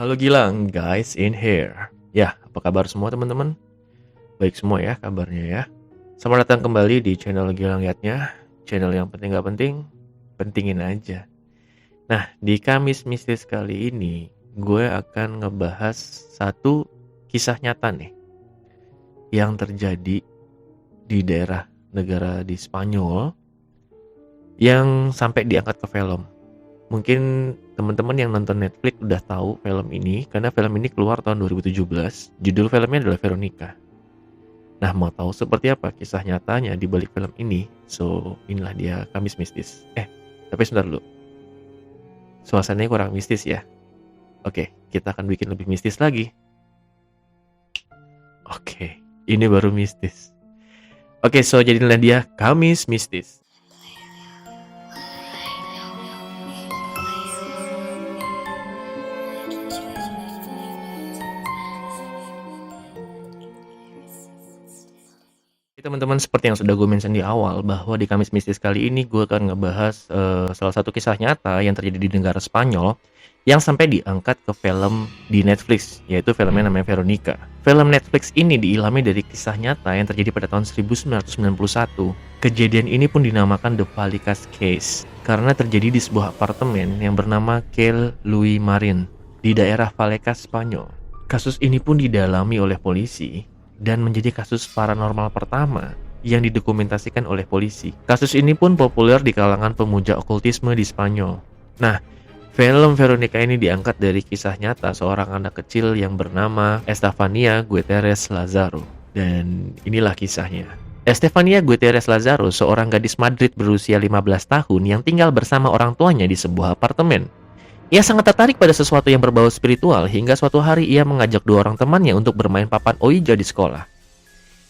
Halo Gilang, guys in here. Ya, apa kabar semua teman-teman? Baik semua ya kabarnya ya. Selamat datang kembali di channel Gilang Liatnya. Channel yang penting gak penting, pentingin aja. Nah, di Kamis Mistis kali ini, gue akan ngebahas satu kisah nyata nih yang terjadi di daerah negara di Spanyol yang sampai diangkat ke film. Mungkin teman-teman yang nonton Netflix udah tahu film ini karena film ini keluar tahun 2017. Judul filmnya adalah Veronica. Nah, mau tahu seperti apa kisah nyatanya di balik film ini? So, inilah dia Kamis Mistis. Tapi sebentar dulu. Suasananya kurang mistis ya. Oke, kita akan bikin lebih mistis lagi. Oke, ini baru mistis. Oke, so jadilah dia Kamis Mistis. Teman-teman, seperti yang sudah gue mention di awal bahwa di Kamis Mistis kali ini gue akan ngebahas salah satu kisah nyata yang terjadi di negara Spanyol yang sampai diangkat ke film di Netflix, yaitu filmnya namanya Veronica. Film Netflix ini diilhami dari kisah nyata yang terjadi pada tahun 1991. Kejadian ini pun dinamakan The Vallecas Case karena terjadi di sebuah apartemen yang bernama Calle Louis Marin di daerah Vallecas, Spanyol. Kasus ini pun didalami oleh polisi dan menjadi kasus paranormal pertama yang didokumentasikan oleh polisi. Kasus ini pun populer di kalangan pemuja okultisme di Spanyol. Nah, film Veronica ini diangkat dari kisah nyata seorang anak kecil yang bernama Estefania Gutierrez Lazaro. Dan inilah kisahnya. Estefania Gutierrez Lazaro, seorang gadis Madrid berusia 15 tahun yang tinggal bersama orang tuanya di sebuah apartemen. Ia sangat tertarik pada sesuatu yang berbau spiritual hingga suatu hari ia mengajak dua orang temannya untuk bermain papan Ouija di sekolah.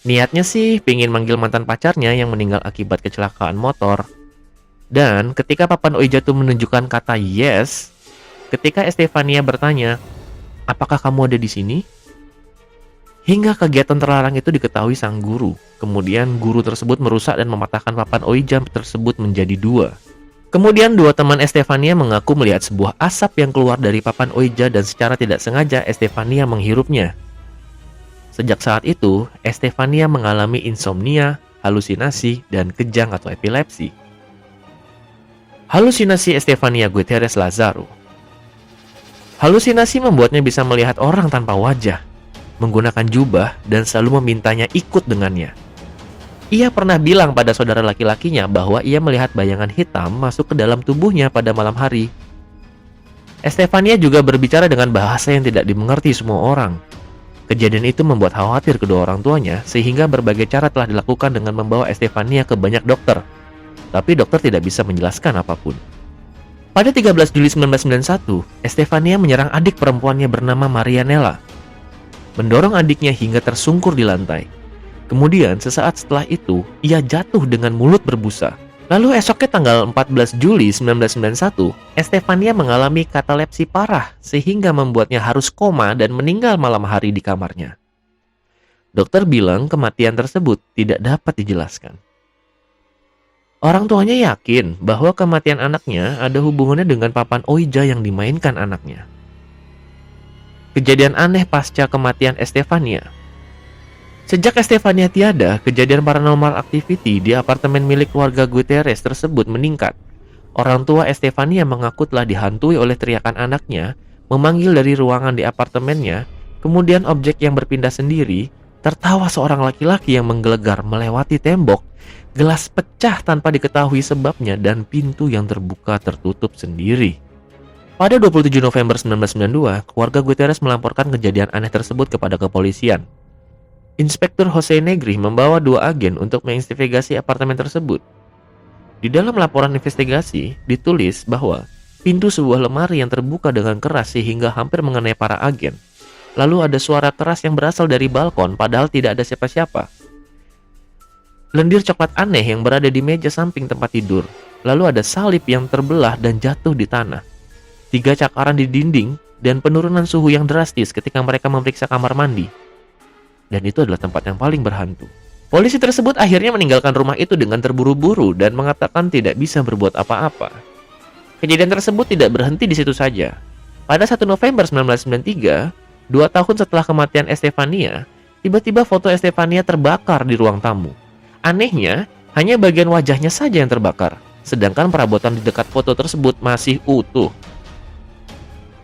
Niatnya sih pingin manggil mantan pacarnya yang meninggal akibat kecelakaan motor. Dan ketika papan Ouija itu menunjukkan kata yes, ketika Estefania bertanya, "Apakah kamu ada di sini?" Hingga kegiatan terlarang itu diketahui sang guru. Kemudian guru tersebut merusak dan mematahkan papan Ouija tersebut menjadi dua. Kemudian dua teman Estefania mengaku melihat sebuah asap yang keluar dari papan Ouija dan secara tidak sengaja Estefania menghirupnya. Sejak saat itu, Estefania mengalami insomnia, halusinasi, dan kejang atau epilepsi. Halusinasi Estefania Gutierrez Lazaro. Halusinasi membuatnya bisa melihat orang tanpa wajah, menggunakan jubah, dan selalu memintanya ikut dengannya. Ia pernah bilang pada saudara laki-lakinya bahwa ia melihat bayangan hitam masuk ke dalam tubuhnya pada malam hari. Estefania juga berbicara dengan bahasa yang tidak dimengerti semua orang. Kejadian itu membuat khawatir kedua orang tuanya, sehingga berbagai cara telah dilakukan dengan membawa Estefania ke banyak dokter. Tapi dokter tidak bisa menjelaskan apapun. Pada 13 Juli 1991, Estefania menyerang adik perempuannya bernama Marianela, mendorong adiknya hingga tersungkur di lantai. Kemudian sesaat setelah itu, ia jatuh dengan mulut berbusa. Lalu esoknya tanggal 14 Juli 1991, Estefania mengalami katalepsi parah sehingga membuatnya harus koma dan meninggal malam hari di kamarnya. Dokter bilang kematian tersebut tidak dapat dijelaskan. Orang tuanya yakin bahwa kematian anaknya ada hubungannya dengan papan Ouija yang dimainkan anaknya. Kejadian aneh pasca kematian Estefania. Sejak Estefania tiada, kejadian paranormal activity di apartemen milik keluarga Gutierrez tersebut meningkat. Orang tua Estefania mengaku telah dihantui oleh teriakan anaknya, memanggil dari ruangan di apartemennya, kemudian objek yang berpindah sendiri, tertawa seorang laki-laki yang menggelegar melewati tembok, gelas pecah tanpa diketahui sebabnya, dan pintu yang terbuka tertutup sendiri. Pada 27 November 1992, keluarga Gutierrez melaporkan kejadian aneh tersebut kepada kepolisian. Inspektur Jose Negri membawa dua agen untuk menginvestigasi apartemen tersebut. Di dalam laporan investigasi, ditulis bahwa pintu sebuah lemari yang terbuka dengan keras sehingga hampir mengenai para agen. Lalu ada suara keras yang berasal dari balkon padahal tidak ada siapa-siapa. Lendir coklat aneh yang berada di meja samping tempat tidur. Lalu ada salib yang terbelah dan jatuh di tanah. 3 cakaran di dinding dan penurunan suhu yang drastis ketika mereka memeriksa kamar mandi. Dan itu adalah tempat yang paling berhantu. Polisi tersebut akhirnya meninggalkan rumah itu dengan terburu-buru dan mengatakan tidak bisa berbuat apa-apa. Kejadian tersebut tidak berhenti di situ saja. Pada 1 November 1993, 2 tahun setelah kematian Estefania, tiba-tiba foto Estefania terbakar di ruang tamu. Anehnya, hanya bagian wajahnya saja yang terbakar, sedangkan perabotan di dekat foto tersebut masih utuh.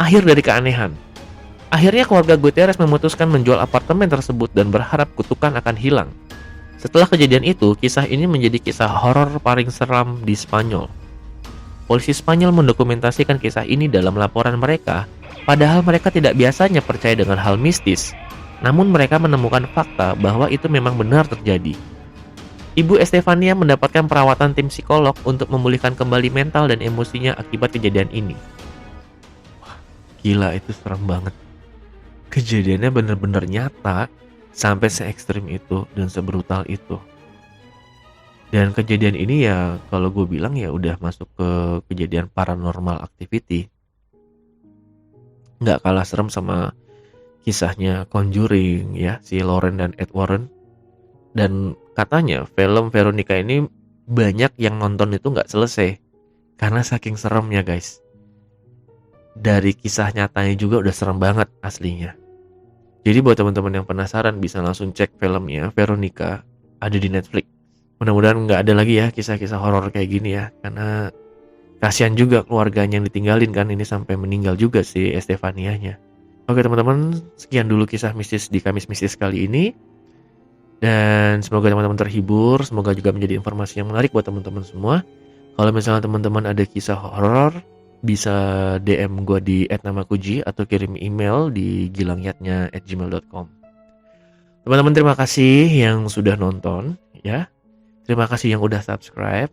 Akhir dari keanehan. Akhirnya keluarga Gutierrez memutuskan menjual apartemen tersebut dan berharap kutukan akan hilang. Setelah kejadian itu, kisah ini menjadi kisah horor paling seram di Spanyol. Polisi Spanyol mendokumentasikan kisah ini dalam laporan mereka, padahal mereka tidak biasanya percaya dengan hal mistis. Namun mereka menemukan fakta bahwa itu memang benar terjadi. Ibu Estefania mendapatkan perawatan tim psikolog untuk memulihkan kembali mental dan emosinya akibat kejadian ini. Wah, gila, itu serem banget. Kejadiannya benar-benar nyata, sampai se-ekstrim itu dan sebrutal itu. Dan kejadian ini ya kalau gue bilang ya udah masuk ke kejadian paranormal activity. Nggak kalah serem sama kisahnya Conjuring ya, si Lauren dan Ed Warren. Dan katanya film Veronica ini banyak yang nonton itu nggak selesai karena saking seremnya guys. Dari kisah nyatanya juga udah serem banget aslinya. Jadi buat teman-teman yang penasaran bisa langsung cek filmnya Veronica, ada di Netflix. Mudah-mudahan nggak ada lagi ya kisah-kisah horor kayak gini ya, karena kasihan juga keluarganya yang ditinggalin kan, ini sampai meninggal juga si Estefanianya. Oke teman-teman, sekian dulu kisah mistis di Kamis Mistis kali ini. Dan semoga teman-teman terhibur, semoga juga menjadi informasi yang menarik buat teman-teman semua. Kalau misalnya teman-teman ada kisah horor, bisa DM gue di @namakuji atau kirim email di gilangyatnya@gmail.com. Teman-teman terima kasih yang sudah nonton ya. Terima kasih yang udah subscribe.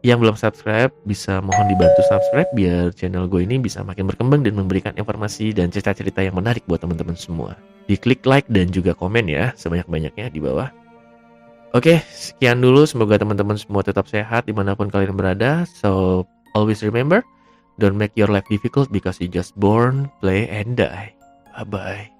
Yang belum subscribe bisa mohon dibantu subscribe biar channel gue ini bisa makin berkembang dan memberikan informasi dan cerita-cerita yang menarik buat teman-teman semua. Diklik like dan juga komen ya sebanyak-banyaknya di bawah. Oke, sekian dulu. Semoga teman-teman semua tetap sehat dimanapun kalian berada. So, always remember, don't make your life difficult because you just born, play, and die. Bye-bye.